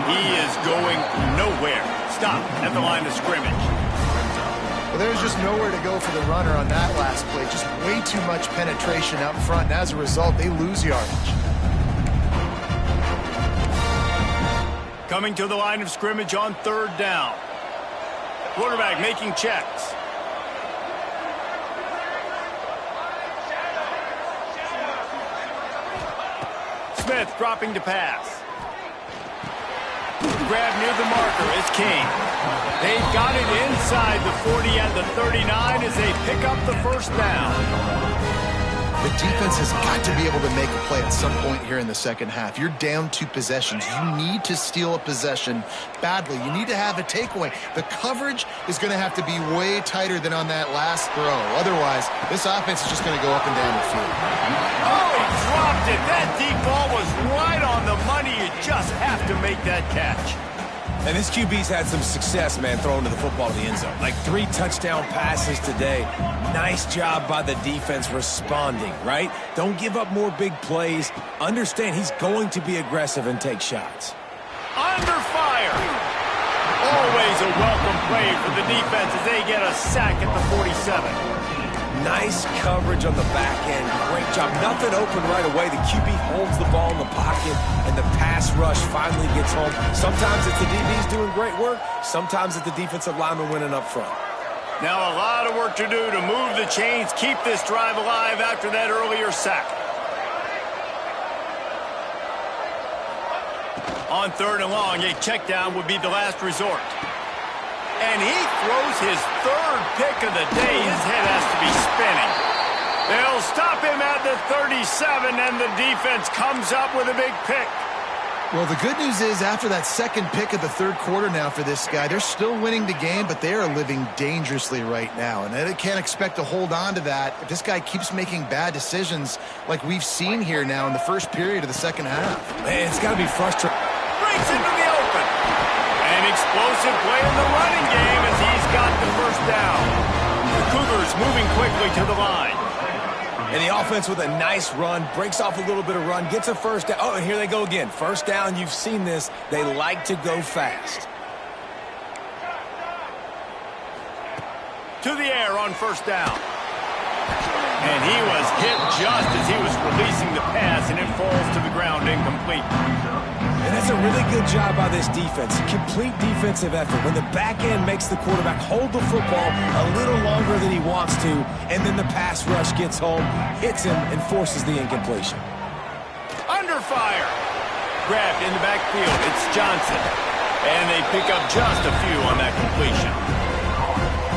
He is going nowhere. Stop at the line of scrimmage. Well, there's just nowhere to go for the runner on that last play. Just way too much penetration up front, and as a result, they lose yardage. Coming to the line of scrimmage on 3rd down. Quarterback making checks. Smith dropping to pass. Grab near the marker is King. They've got it inside the 40 and the 39 as they pick up the 1st down. The defense has got to be able to make a play at some point here in the second half. You're down 2 possessions. You need to steal a possession badly. You need to have a takeaway. The coverage is going to have to be way tighter than on that last throw. Otherwise, this offense is just going to go up and down the field. Oh, he dropped it. That deep ball was right on the money. You just have to make that catch. And this QB's had some success, man, throwing to the football to the end zone. Like 3 touchdown passes today. Nice job by the defense responding, right? Don't give up more big plays. Understand he's going to be aggressive and take shots. Under fire. Always a welcome play for the defense as they get a sack at the 47. Nice coverage on the back end. Great job. Nothing open right away. The QB holds the ball in the pocket, and the pass rush finally gets home. Sometimes it's the DBs doing great work. Sometimes it's the defensive lineman winning up front. Now a lot of work to do to move the chains, keep this drive alive after that earlier sack. On 3rd and long, a check down would be the last resort. And he throws his 3rd pick of the day. His head has to be spinning. They'll stop him at the 37, and the defense comes up with a big pick. Well, the good news is after that 2nd pick of the 3rd quarter now for this guy, they're still winning the game, but they are living dangerously right now. And they can't expect to hold on to that if this guy keeps making bad decisions like we've seen here now in the 1st period of the 2nd half. Man, it's got to be frustrating. Breaks into the open. An explosive play in the running game as he's got the 1st down. The Cougars moving quickly to the line. And the offense with a nice run, breaks off a little bit of run, gets a 1st down. Oh, and here they go again. 1st down, you've seen this. They like to go fast. To the air on 1st down. And he was hit just as he was releasing the pass, and it falls to the ground incomplete. And that's a really good job by this defense. Complete defensive effort. When the back end makes the quarterback hold the football a little longer than he wants to, and then the pass rush gets home, hits him, and forces the incompletion. Under fire. Grabbed in the backfield. It's Johnson. And they pick up just a few on that completion.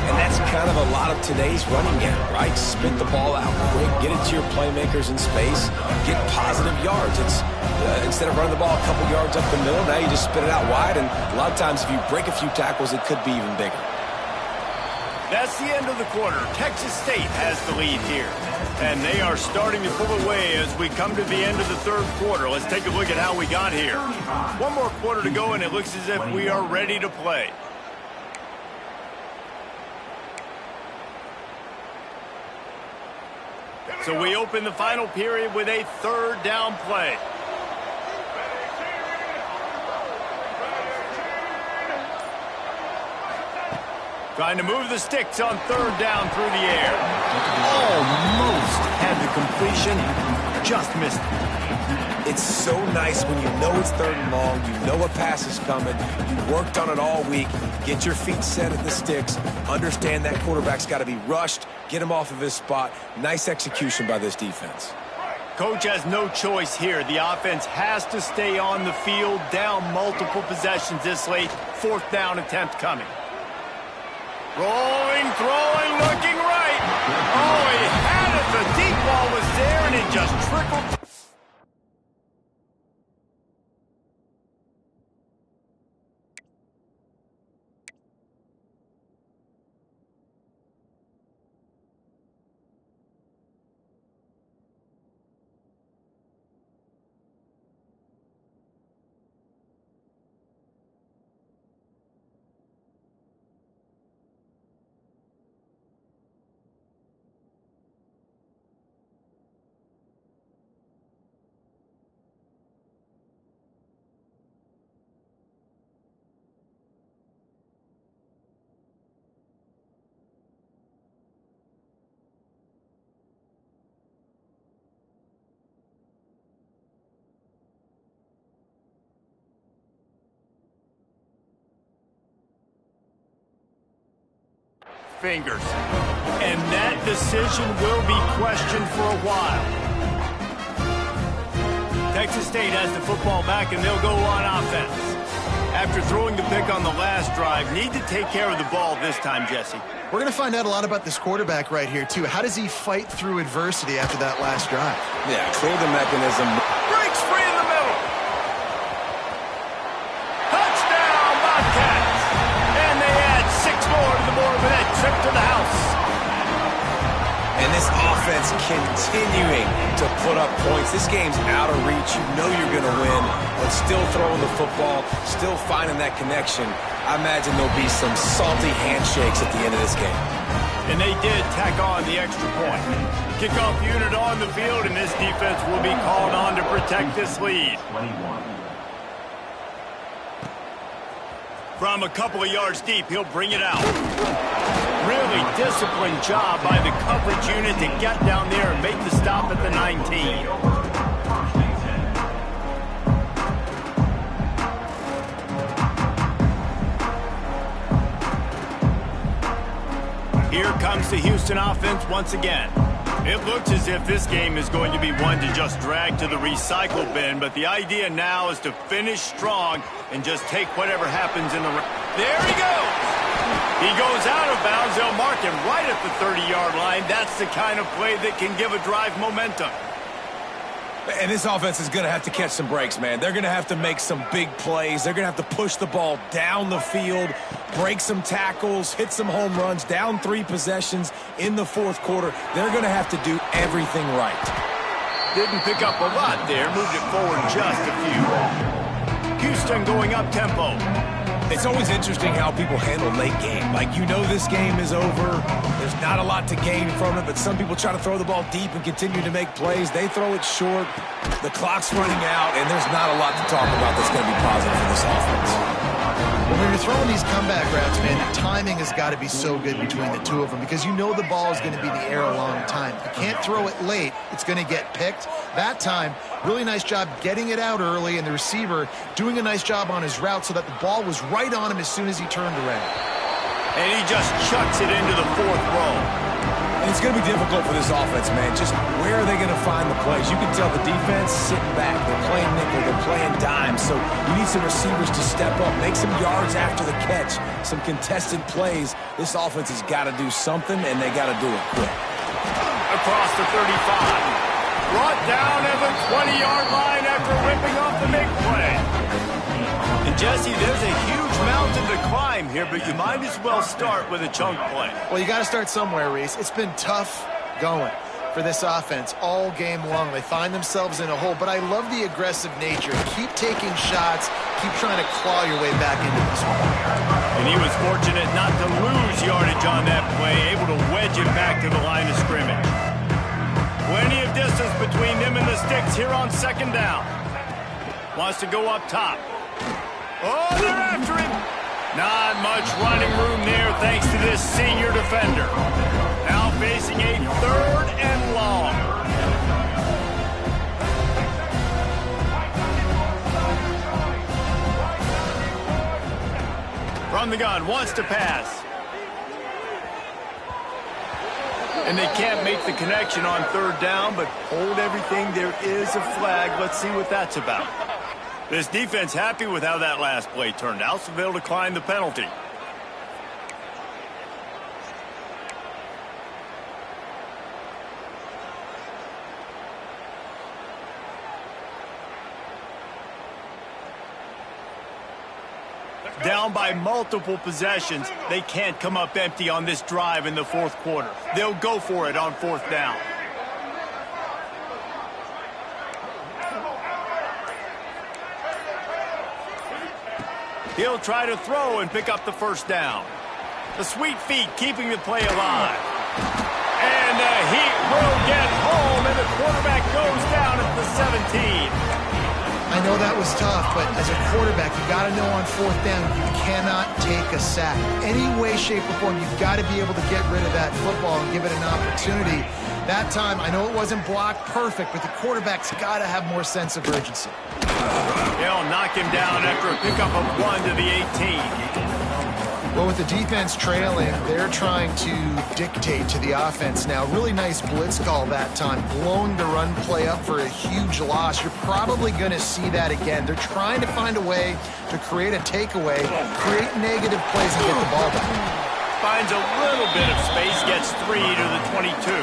And that's kind of a lot of today's running game, right? Spit the ball out quick, get it to your playmakers in space, get positive yards. It's instead of running the ball a couple yards up the middle, now you just spit it out wide, and a lot of times if you break a few tackles, it could be even bigger. That's the end of the quarter. Texas State has the lead here. And they are starting to pull away as we come to the end of the 3rd quarter. Let's take a look at how we got here. 1 more quarter to go, and it looks as if we are ready to play. So we open the final period with a third down play. Trying to move the sticks on third down through the air. Almost had the completion, just missed it. It's so nice when you know it's third and long, you know a pass is coming, you worked on it all week, get your feet set at the sticks, understand that quarterback's got to be rushed, get him off of his spot. Nice execution by this defense. Coach has no choice here. The offense has to stay on the field, down multiple possessions this late. Fourth down attempt coming. Rolling, throwing, looking right. Oh, he had it. The deep ball was there, and it just trickled. Fingers. And that decision will be questioned for a while. Texas State has the football back, and they'll go on offense. After throwing the pick on the last drive, need to take care of the ball this time, Jesse. We're going to find out a lot about this quarterback right here, too. How does he fight through adversity after that last drive? Yeah, clear the mechanism. Breaks free in the middle. Touchdown, Bobcats. And they add 6 more to the board with that trip to the house. And this offense continuing to put up points. This game's out of reach. You know you're going to win, but still throwing the football, still finding that connection. I imagine there'll be some salty handshakes at the end of this game. And they did tack on the extra point. Kickoff unit on the field, and this defense will be called on to protect this lead. From a couple of yards deep, he'll bring it out. Really disciplined job by the coverage unit to get down there and make the stop at the 19. Here comes the Houston offense once again. It looks as if this game is going to be one to just drag to the recycle bin, but the idea now is to finish strong and just take whatever happens in the... There he goes! He goes out of bounds. They'll mark him right at the 30-yard line. That's the kind of play that can give a drive momentum. And this offense is going to have to catch some breaks, man. They're going to have to make some big plays. They're going to have to push the ball down the field, break some tackles, hit some home runs, down 3 possessions in the fourth quarter. They're going to have to do everything right. Didn't pick up a lot there. Moved it forward just a few. Houston going up tempo. It's always interesting how people handle late game. Like, you know this game is over. There's not a lot to gain from it, but some people try to throw the ball deep and continue to make plays. They throw it short. The clock's running out, and there's not a lot to talk about that's going to be positive for this offense. When you're throwing these comeback routes, man, the timing has got to be so good between the two of them because you know the ball is going to be in the air a long time. You can't throw it late. It's going to get picked. That time, really nice job getting it out early, and the receiver doing a nice job on his route so that the ball was right on him as soon as he turned around. And he just chucks it into the fourth row. And it's going to be difficult for this offense, man. Just where are they going to find the plays? You can tell the defense sitting back. They're playing nickel. They're playing dime. So you need some receivers to step up, make some yards after the catch, some contested plays. This offense has got to do something, and they got to do it quick. Across the 35. Brought down at the 20-yard line after ripping off the big play. And Jesse, there's a huge mountain to climb here, but you might as well start with a chunk play. Well, you got to start somewhere, Reese. It's been tough going for this offense all game long. They find themselves in a hole, but I love the aggressive nature. Keep taking shots. Keep trying to claw your way back into this one. And he was fortunate not to lose yardage on that play, able to wedge it back to the line of scrimmage. sticks here on second down. Wants to go up top. Oh, they're after him. Not much running room there thanks to this senior defender. Now facing a 3rd and long. From the gun, wants to pass. And they can't make the connection on 3rd down, but hold everything. There is a flag. Let's see what that's about. This defense happy with how that last play turned out, so they'll decline the penalty. Down by multiple possessions, they can't come up empty on this drive in the 4th quarter. They'll go for it on 4th down. He'll try to throw and pick up the 1st down. The sweet feet keeping the play alive. And the heat will get home, and the quarterback goes down at the 17. I know that was tough, but as a quarterback, you got to know on 4th down, you cannot take a sack. Any way, shape, or form, you've got to be able to get rid of that football and give it an opportunity. That time, I know it wasn't blocked perfect, but the quarterback's got to have more sense of urgency. They'll knock him down after a pickup of 1 to the 18. Well, with the defense trailing, they're trying to dictate to the offense now. Really nice blitz call that time, blowing the run play up for a huge loss. You're probably going to see that again. They're trying to find a way to create a takeaway, create negative plays, and get the ball back. Finds a little bit of space, gets 3 to the 22.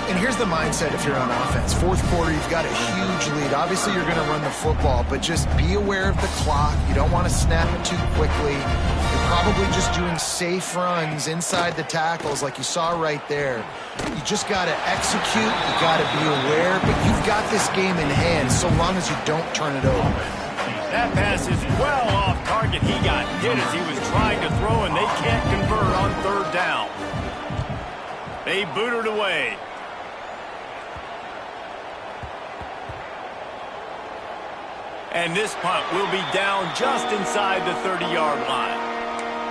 And here's the mindset if you're on offense. 4th quarter, you've got a huge lead. Obviously, you're going to run the football, but just be aware of the clock. You don't want to snap it too quickly. You're probably just doing safe runs inside the tackles like you saw right there. You just got to execute. You got to be aware, but you've got this game in hand so long as you don't turn it over. That pass is well off target. He got hit as he was trying to throw, and they can't convert on 3rd down. They boot it away. And this punt will be down just inside the 30-yard line.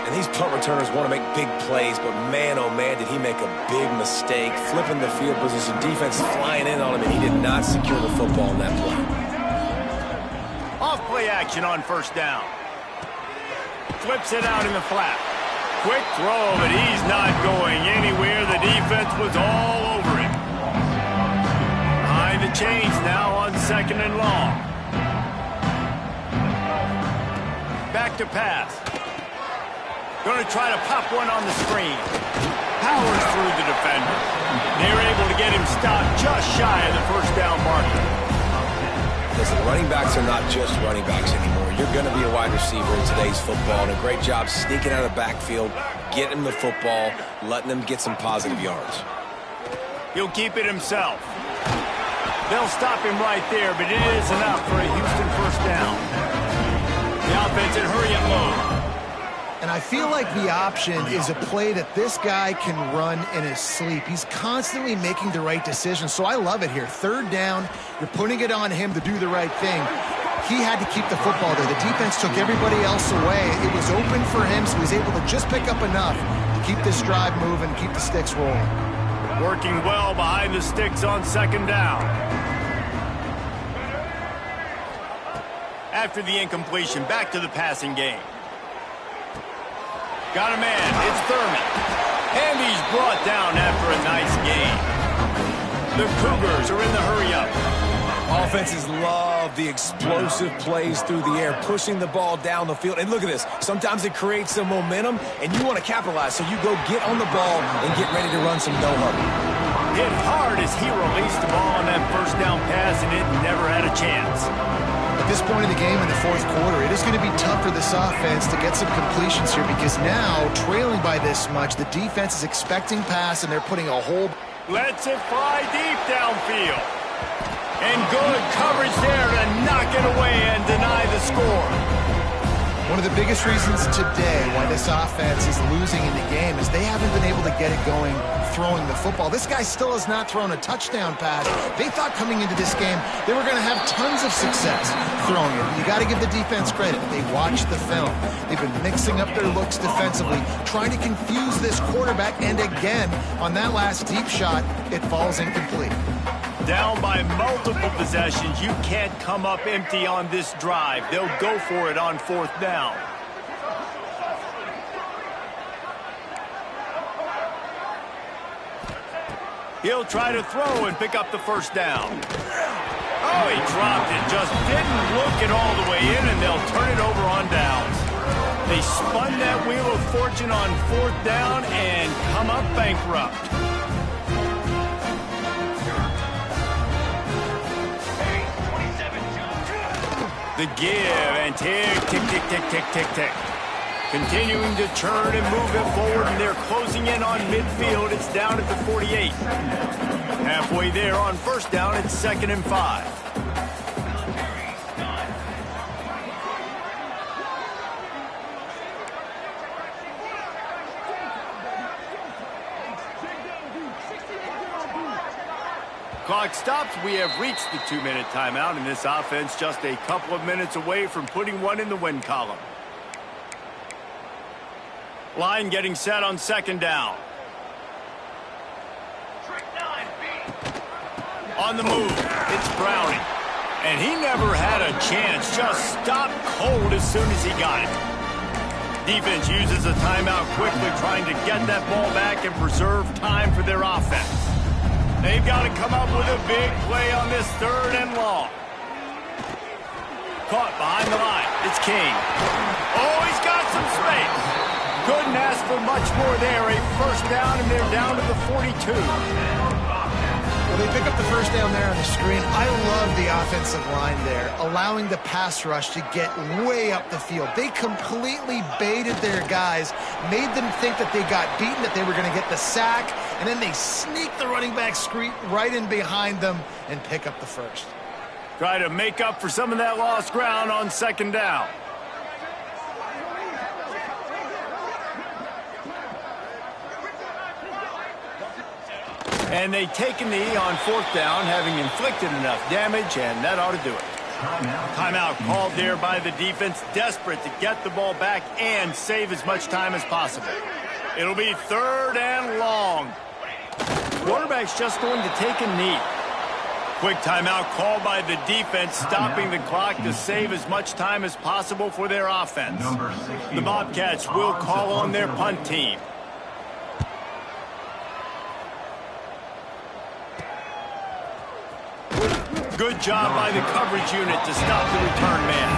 And these punt returners want to make big plays, but man, oh man, did he make a big mistake. Flipping the field position, defense flying in on him, and he did not secure the football in that play. Off play action on 1st down. Flips it out in the flat. Quick throw, but he's not going anywhere. The defense was all over him. Behind the chains now on 2nd and long. Back to pass. Going to try to pop one on the screen. Powers through the defender. They're able to get him stopped just shy of the 1st down marker. Listen, running backs are not just running backs anymore. You're going to be a wide receiver in today's football, and a great job sneaking out of the backfield, getting the football, letting them get some positive yards. He'll keep it himself. They'll stop him right there, but it is enough for a Houston 1st down. The offense in hurry-up mode. And I feel like the option is a play that this guy can run in his sleep. He's constantly making the right decision, so I love it here. 3rd down, you're putting it on him to do the right thing. He had to keep the football there. The defense took everybody else away. It was open for him, so he was able to just pick up enough to keep this drive moving, keep the sticks rolling. Working well behind the sticks on 2nd down. After the incompletion, back to the passing game. Got a man, it's Thurman. And he's brought down after a nice game. The Cougars are in the hurry-up. Offenses love the explosive plays through the air, pushing the ball down the field. And look at this. Sometimes it creates some momentum, and you want to capitalize. So you go get on the ball and get ready to run some no-huddle. Hit hard as he released the ball on that 1st down pass, and it never had a chance. At this point in the game in the 4th quarter, it is going to be tough for this offense to get some completions here because now, trailing by this much, the defense is expecting pass, and they're putting a whole... Lets it fly deep downfield. And good coverage there to knock it away and deny the score. One of the biggest reasons today why this offense is losing in the game is they haven't been able to get it going throwing the football. This guy still has not thrown a touchdown pass. They thought coming into this game they were going to have tons of success throwing it. You got to give the defense credit. They watched the film. They've been mixing up their looks defensively, trying to confuse this quarterback, and again, on that last deep shot, it falls incomplete. Down by multiple possessions, you can't come up empty on this drive. They'll go for it on 4th down. He'll try to throw and pick up the 1st down. Oh, he dropped it. Just didn't look it all the way in, and they'll turn it over on downs. They spun that wheel of fortune on 4th down and come up bankrupt. The give and tick, tick, tick, tick, tick, tick, tick. Continuing to turn and move it forward, and they're closing in on midfield. It's down at the 48. Halfway there on 1st down, it's 2nd and 5. Clock stops. We have reached the 2-minute timeout, and this offense just a couple of minutes away from putting one in the win column. Line getting set on 2nd down. On the move, it's Browning. And he never had a chance, just stopped cold as soon as he got it. Defense uses a timeout quickly, trying to get that ball back and preserve time for their offense. They've got to come up with a big play on this 3rd and long. Caught behind the line. It's King. Oh, he's got some space. Couldn't ask for much more there. A 1st down, and they're down to the 42. Well, they pick up the 1st down there on the screen. I love the offensive line there, allowing the pass rush to get way up the field. They completely baited their guys, made them think that they got beaten, that they were going to get the sack, and then they sneak the running back screen right in behind them and pick up the 1st. Try to make up for some of that lost ground on 2nd down. And they take a knee on 4th down, having inflicted enough damage, and that ought to do it. Timeout called there by the defense, desperate to get the ball back and save as much time as possible. It'll be 3rd and long. Quarterback's just going to take a knee. Quick timeout called by the defense, stopping the clock to save as much time as possible for their offense. The Bobcats will call on their punt team. Good job by the coverage unit to stop the return man.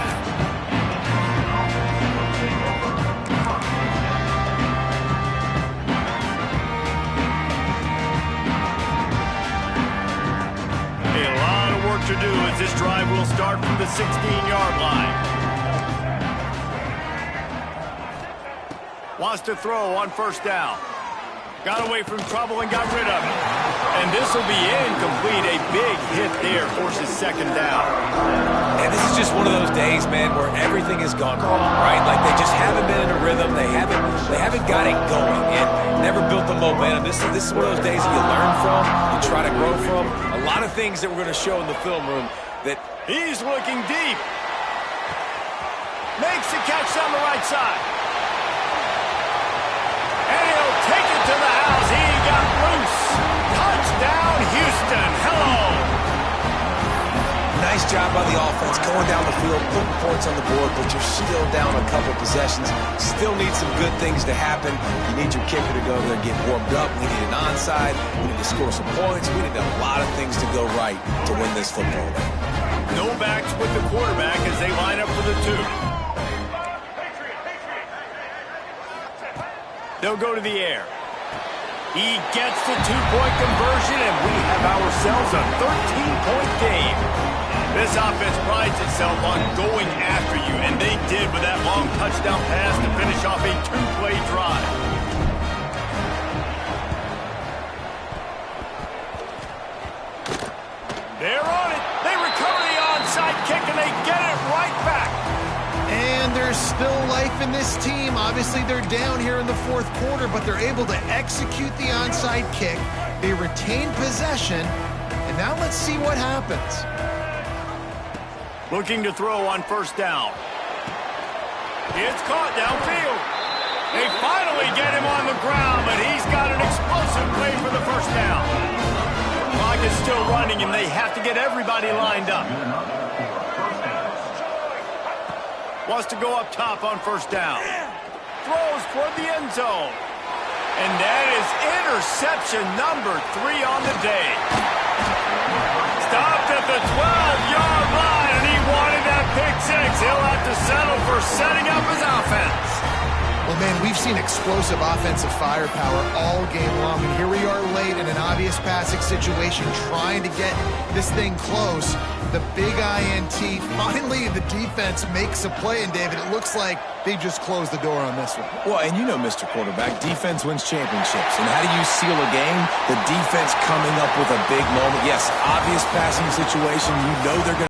A lot of work to do as this drive will start from the 16-yard line. Wants to throw on 1st down. Got away from trouble and got rid of it. And this will be incomplete. A big hit there forces 2nd down. And this is just one of those days, man, where everything has gone wrong, right? Like they just haven't been in a rhythm. They haven't got it going and never built the momentum. This is one of those days that you learn from, you try to grow from. A lot of things that we're going to show in the film room that he's looking deep. Makes the catch down the right side. And he'll take it to the house. He got loose. Touchdown, Houston. Hello. Nice job by the offense going down the field, putting points on the board, but you're still down a couple possessions. Still need some good things to happen. You need your kicker to go there, get warmed up. We need an onside. We need to score some points. We need a lot of things to go right to win this football game. No backs with the quarterback as they line up for the 2. They'll go to the air. He gets the 2-point conversion, and we have ourselves a 13-point game. This offense prides itself on going after you, and they did with that long touchdown pass to finish off a 2-play drive. They're on it. They recover the onside kick, and they get it right back. And there's still life in this team. Obviously, they're down here in the fourth quarter, but they're able to execute the onside kick. They retain possession, and now let's see what happens. Looking to throw on first down. It's caught downfield. They finally get him on the ground, but he's got an explosive play for the first down. Clock is still running, and they have to get everybody lined up. Wants to go up top on first down. Throws toward the end zone. And that is interception number 3 on the day. Stopped at the 12-yard line, and he wanted that pick six. He'll have to settle for setting up his offense. Well, man, we've seen explosive offensive firepower all game long, and here we are late in an obvious passing situation trying to get this thing close. The big INT, finally the defense makes a play, and David, it looks like they just closed the door on this one. Well, and you know, Mr. Quarterback, defense wins championships. And how do you seal a game? The defense coming up with a big moment. Yes, obvious passing situation. You know they're going to